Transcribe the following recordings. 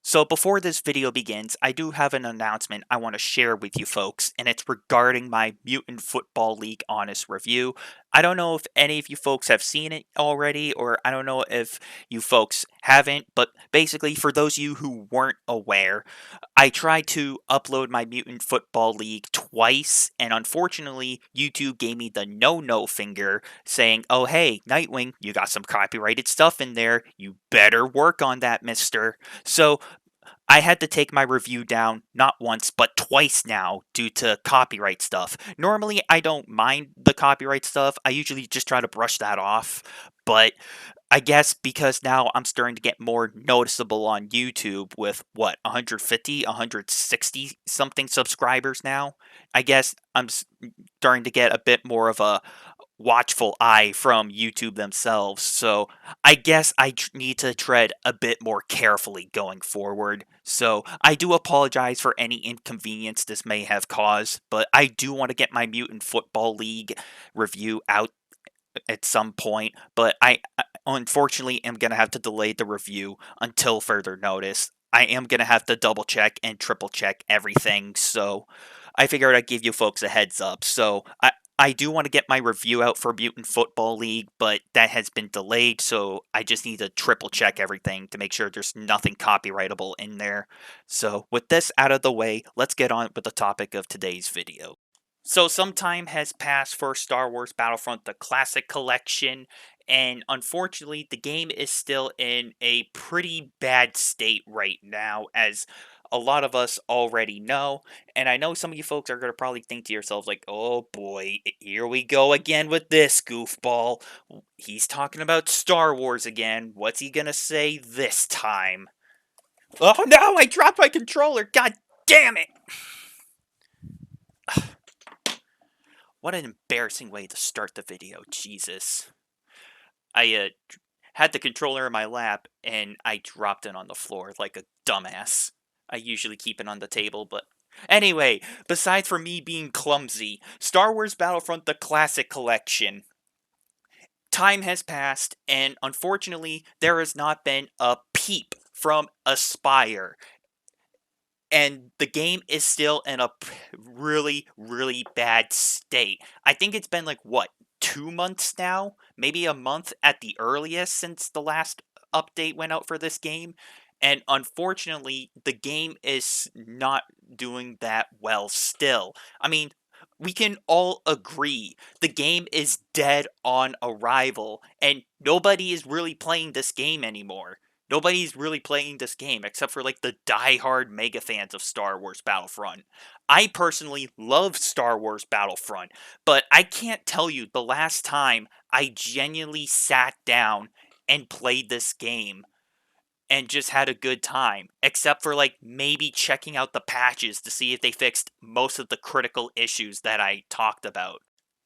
So before this video begins, I do have an announcement I want to share with you folks, and it's regarding my Mutant Football League Honest Review. I don't know if any of you folks have seen it already, or I don't know if you folks haven't, but basically for those of you who weren't aware, I tried to upload my Mutant Football League twice, and unfortunately, YouTube gave me the no finger, saying, "Oh hey, Nightwing, you got some copyrighted stuff in there, you better work on that, mister." So I had to take my review down not once, but twice now due to copyright stuff. Normally, I don't mind the copyright stuff. I usually just try to brush that off. But I guess because now I'm starting to get more noticeable on YouTube with what, 150, 160 something subscribers now. I guess I'm starting to get a bit more of a watchful eye from YouTube themselves. So I guess I need to tread a bit more carefully going forward. So I do apologize for any inconvenience this may have caused, but I do want to get my Mutant Football League review out at some point. But I unfortunately am going to have to delay the review until further notice. I am going to have to double check and triple check everything. So I figured I'd give you folks a heads up. So I do want to get my review out for Mutant Football League, but that has been delayed, so I just need to triple check everything to make sure there's nothing copyrightable in there. So with this out of the way, let's get on with the topic of today's video. So some time has passed for Star Wars Battlefront, the Classic Collection, and unfortunately the game is still in a pretty bad state right now, as a lot of us already know. And I know some of you folks are going to probably think to yourselves like, oh boy, here we go again with this goofball. He's talking about Star Wars again. What's he going to say this time? Oh no, I dropped my controller. God damn it. What an embarrassing way to start the video. Jesus. I had the controller in my lap and I dropped it on the floor like a dumbass. I usually keep it on the table, but anyway, besides for me being clumsy, Star Wars Battlefront the Classic Collection. Time has passed, and unfortunately, there has not been a peep from Aspyr. And the game is still in a really bad state. I think it's been like, what, 2 months now? Maybe a month at the earliest since the last update went out for this game. And unfortunately, the game is not doing that well still. I mean, we can all agree the game is dead on arrival, and nobody is really playing this game anymore. Nobody's really playing this game except for like the die-hard mega fans of Star Wars Battlefront. I personally love Star Wars Battlefront, but I can't tell you the last time I genuinely sat down and played this game and just had a good time, except for like maybe checking out the patches to see if they fixed most of the critical issues that I talked about.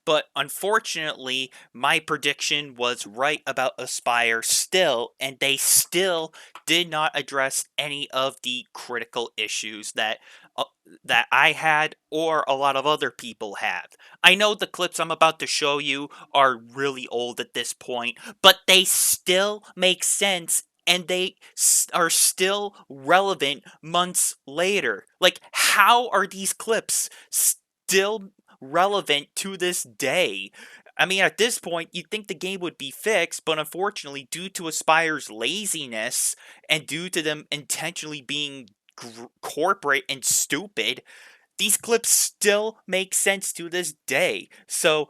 But unfortunately, my prediction was right about Aspyr still, and they still did not address any of the critical issues that I had or a lot of other people have. I know the clips I'm about to show you are really old at this point, but they still make sense and they are still relevant months later. Like, how are these clips still relevant to this day? I mean, at this point, you'd think the game would be fixed, but unfortunately, due to Aspyr's laziness and due to them intentionally being corporate and stupid, these clips still make sense to this day. So,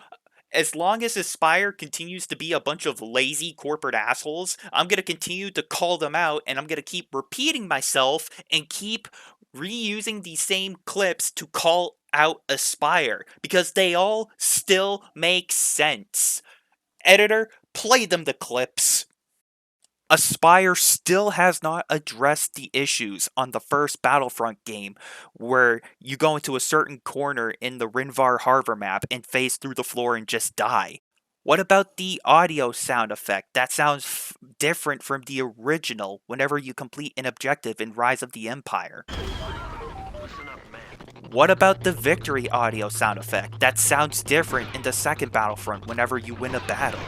as long as Aspyr continues to be a bunch of lazy corporate assholes, I'm going to continue to call them out, and I'm going to keep repeating myself and keep reusing these same clips to call out Aspyr, because they all still make sense. Editor, play them the clips. Aspyr still has not addressed the issues on the first Battlefront game, where you go into a certain corner in the Rinvar Harbor map and phase through the floor and just die. What about the audio sound effect? That sounds different from the original whenever you complete an objective in Rise of the Empire. What about the victory audio sound effect? That sounds different in the second Battlefront whenever you win a battle.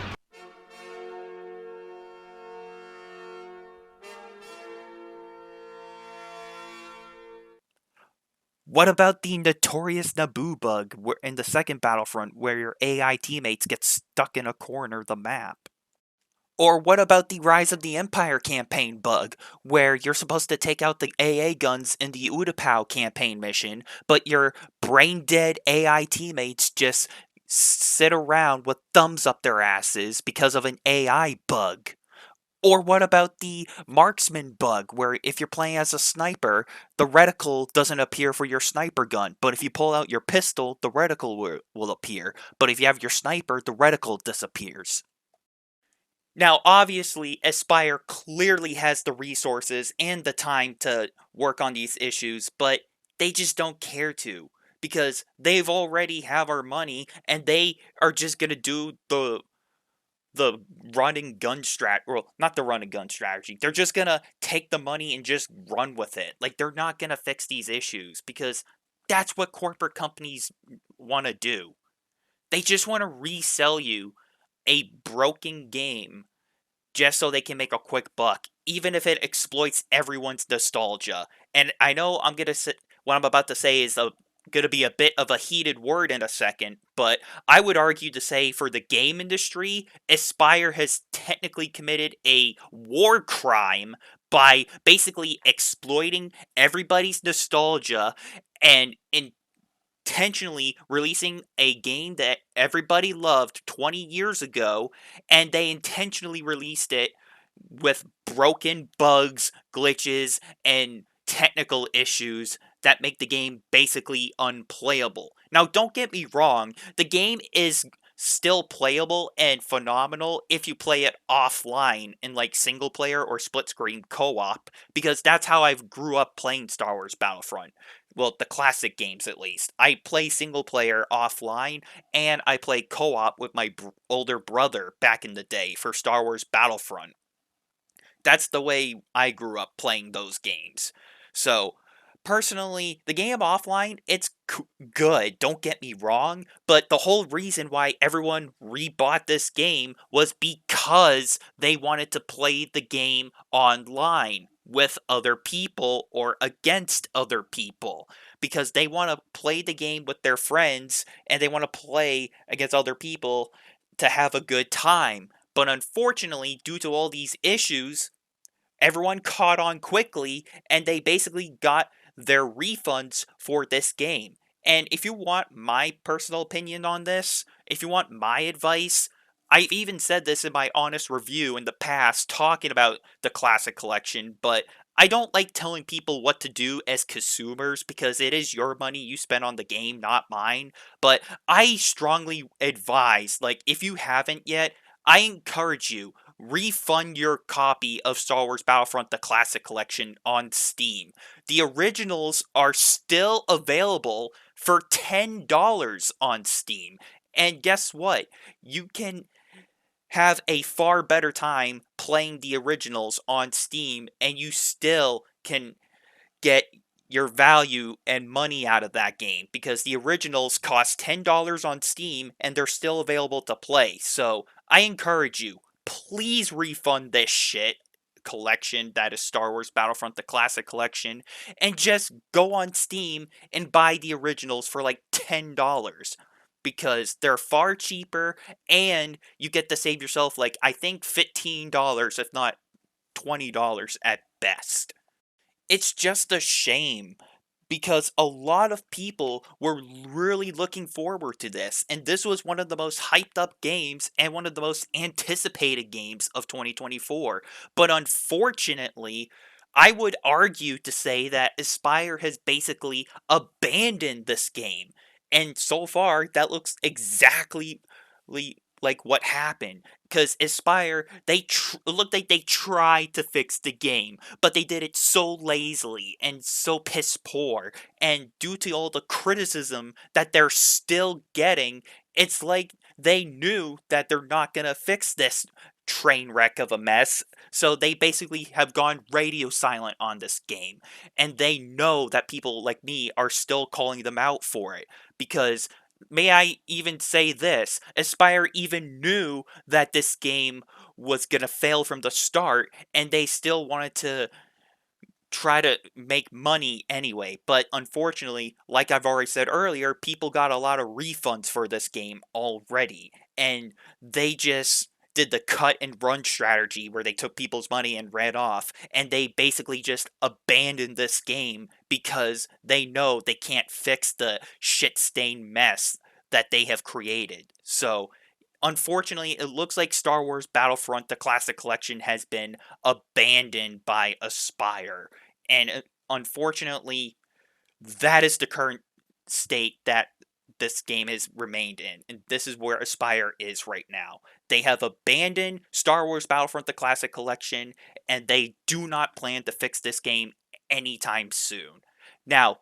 What about the notorious Naboo bug in the second Battlefront where your AI teammates get stuck in a corner of the map? Or what about the Rise of the Empire campaign bug, where you're supposed to take out the AA guns in the Utapau campaign mission, but your brain dead AI teammates just sit around with thumbs up their asses because of an AI bug? Or what about the marksman bug, where if you're playing as a sniper, the reticle doesn't appear for your sniper gun, but if you pull out your pistol, the reticle will appear, but if you have your sniper, the reticle disappears. Now, obviously, Aspyr clearly has the resources and the time to work on these issues, but they just don't care to because they've already have our money and they are just gonna do the run and gun well, not the run and gun strategy. They're just gonna take the money and just run with it. Like they're not gonna fix these issues because that's what corporate companies want to do. They just want to resell you a broken game just so they can make a quick buck, even if it exploits everyone's nostalgia. And I know what I'm about to say is going to be a bit of a heated word in a second, but I would argue to say for the game industry, Aspyr has technically committed a war crime by basically exploiting everybody's nostalgia and intentionally releasing a game that everybody loved 20 years ago, and they intentionally released it with broken bugs, glitches, and technical issues that make the game basically unplayable. Now, don't get me wrong, the game is still playable and phenomenal if you play it offline in like single player or split screen co-op, because that's how I grew up playing Star Wars Battlefront. Well, the classic games at least. I play single player offline and I play co-op with my older brother back in the day for Star Wars Battlefront. That's the way I grew up playing those games. So, personally, the game offline, it's good, don't get me wrong, but the whole reason why everyone rebought this game was because they wanted to play the game online with other people or against other people, because they want to play the game with their friends and they want to play against other people to have a good time. But unfortunately, due to all these issues, everyone caught on quickly and they basically got their refunds for this game. And if you want my personal opinion on this, if you want my advice, I've even said this in my honest review in the past talking about the Classic Collection, but I don't like telling people what to do as consumers because it is your money you spend on the game, not mine. But I strongly advise, like, if you haven't yet, I encourage you, refund your copy of Star Wars Battlefront the Classic Collection on Steam. The originals are still available for $10 on Steam. And guess what? You can have a far better time playing the originals on Steam and you still can get your value and money out of that game because the originals cost $10 on Steam and they're still available to play. So I encourage you, please refund this shit collection that is Star Wars Battlefront the Classic Collection and just go on Steam and buy the originals for like $10 because they're far cheaper and you get to save yourself like I think $15 if not $20 at best. It's just a shame because a lot of people were really looking forward to this, and this was one of the most hyped up games and one of the most anticipated games of 2024. But unfortunately, I would argue to say that Aspyr has basically abandoned this game. And so far, that looks exactly like what happened. Because Aspyr, it looked like they tried to fix the game, but they did it so lazily and so piss poor. And due to all the criticism that they're still getting, it's like they knew that they're not gonna fix this train wreck of a mess. So they basically have gone radio silent on this game. And they know that people like me are still calling them out for it. Because may I even say this? Aspyr even knew that this game was gonna fail from the start, and they still wanted to try to make money anyway. But unfortunately, like I've already said earlier, people got a lot of refunds for this game already. And they just did the cut and run strategy where they took people's money and ran off. And they basically just abandoned this game because they know they can't fix the shit stained mess that they have created. So unfortunately, it looks like Star Wars Battlefront, the Classic Collection, has been abandoned by Aspyr. And unfortunately, that is the current state that this game has remained in. And this is where Aspyr is right now. They have abandoned Star Wars Battlefront, the Classic Collection, and they do not plan to fix this game anytime soon. Now,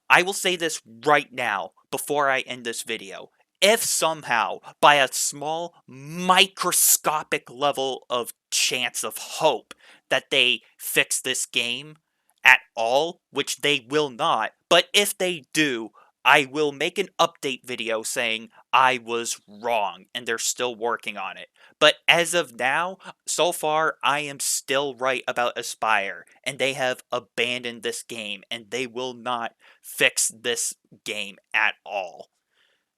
I will say this right now before I end this video. If somehow, by a small microscopic level of chance of hope, that they fix this game at all, which they will not, but if they do, I will make an update video saying I was wrong and they're still working on it. But as of now, so far, I am still right about Aspyr, and they have abandoned this game, and they will not fix this game at all.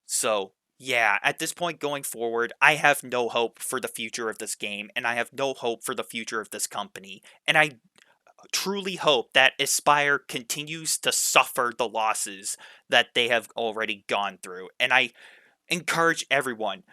So, yeah, at this point going forward, I have no hope for the future of this game, and I have no hope for the future of this company. And I truly hope that Aspyr continues to suffer the losses that they have already gone through. And I encourage everyone,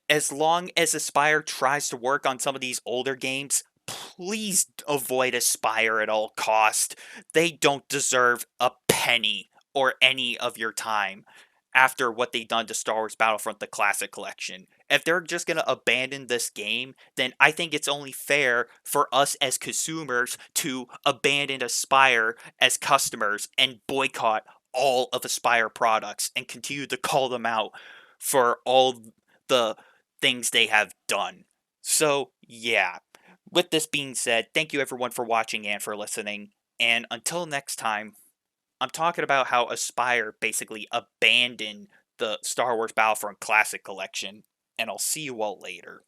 as long as Aspyr tries to work on some of these older games, please avoid Aspyr at all cost. They don't deserve a penny or any of your time after what they've done to Star Wars Battlefront the Classic Collection. If they're just going to abandon this game, then I think it's only fair for us as consumers to abandon Aspyr as customers and boycott all of Aspyr products and continue to call them out for all the things they have done. So, yeah. With this being said, thank you everyone for watching and for listening. And until next time, I'm talking about how Aspyr basically abandoned the Star Wars Battlefront Classic Collection. And I'll see you all later.